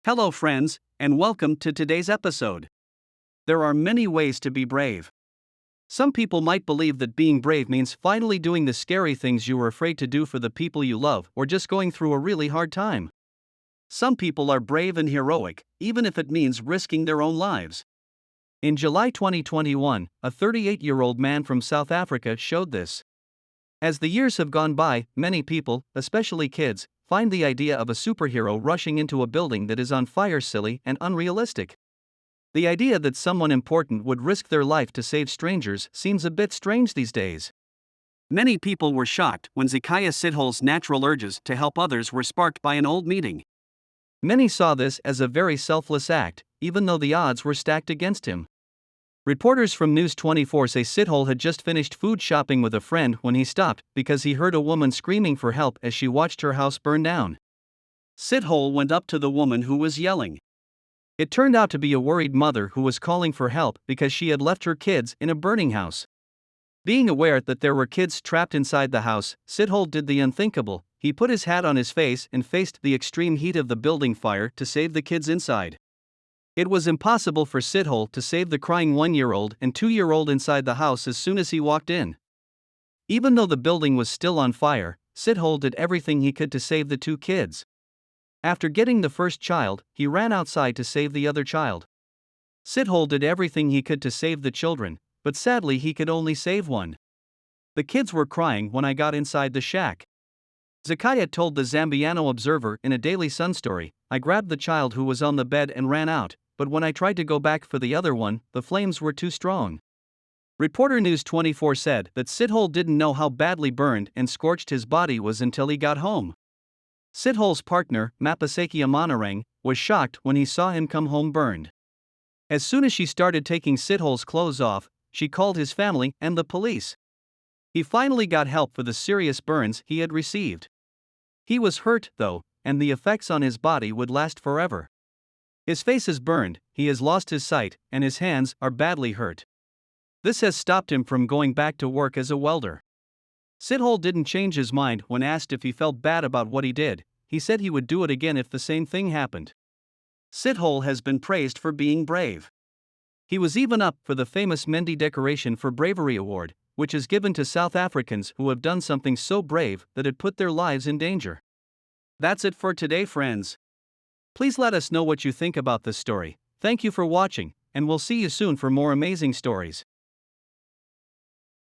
Hello, friends, and welcome to today's episode. There are many ways to be brave. Some people might believe that being brave means finally doing the scary things you were afraid to do for the people you love, or just going through a really hard time. Some people are brave and heroic, even if it means risking their own lives. In July 2021, a 38-year-old man from South Africa showed this. As the years have gone by, many people, especially kids, find the idea of a superhero rushing into a building that is on fire silly and unrealistic. The idea that someone important would risk their life to save strangers seems a bit strange these days. Many people were shocked when Zekiah Sithol's natural urges to help others were sparked by an old meeting. Many saw this as a very selfless act, even though the odds were stacked against him. Reporters from News 24 say Sithole had just finished food shopping with a friend when he stopped because he heard a woman screaming for help as she watched her house burn down. Sithole went up to the woman who was yelling. It turned out to be a worried mother who was calling for help because she had left her kids in a burning house. Being aware that there were kids trapped inside the house, Sithole did the unthinkable. He put his hat on his face and faced the extreme heat of the building fire to save the kids inside. It was impossible for Sithole to save the crying 1-year-old and 2-year-old inside the house as soon as he walked in. Even though the building was still on fire, Sithole did everything he could to save the 2 kids. After getting the first child, he ran outside to save the other child. Sithole did everything he could to save the children, but sadly he could only save one. The kids were crying when I got inside the shack. Zekiah told the Zambiano Observer in a Daily Sun story, I grabbed the child who was on the bed and ran out, but when I tried to go back for the other one, the flames were too strong. Reporter News 24 said that Sithole didn't know how badly burned and scorched his body was until he got home. Sithole's partner, Mapaseki Amanarang, was shocked when he saw him come home burned. As soon as she started taking Sithole's clothes off, she called his family and the police. He finally got help for the serious burns he had received. He was hurt, though, and the effects on his body would last forever. His face is burned, he has lost his sight, and his hands are badly hurt. This has stopped him from going back to work as a welder. Sithole didn't change his mind when asked if he felt bad about what he did. He said he would do it again if the same thing happened. Sithole has been praised for being brave. He was even up for the famous Mendi Decoration for Bravery Award, which is given to South Africans who have done something so brave that it put their lives in danger. That's it for today, friends. Please let us know what you think about this story. Thank you for watching, and we'll see you soon for more amazing stories.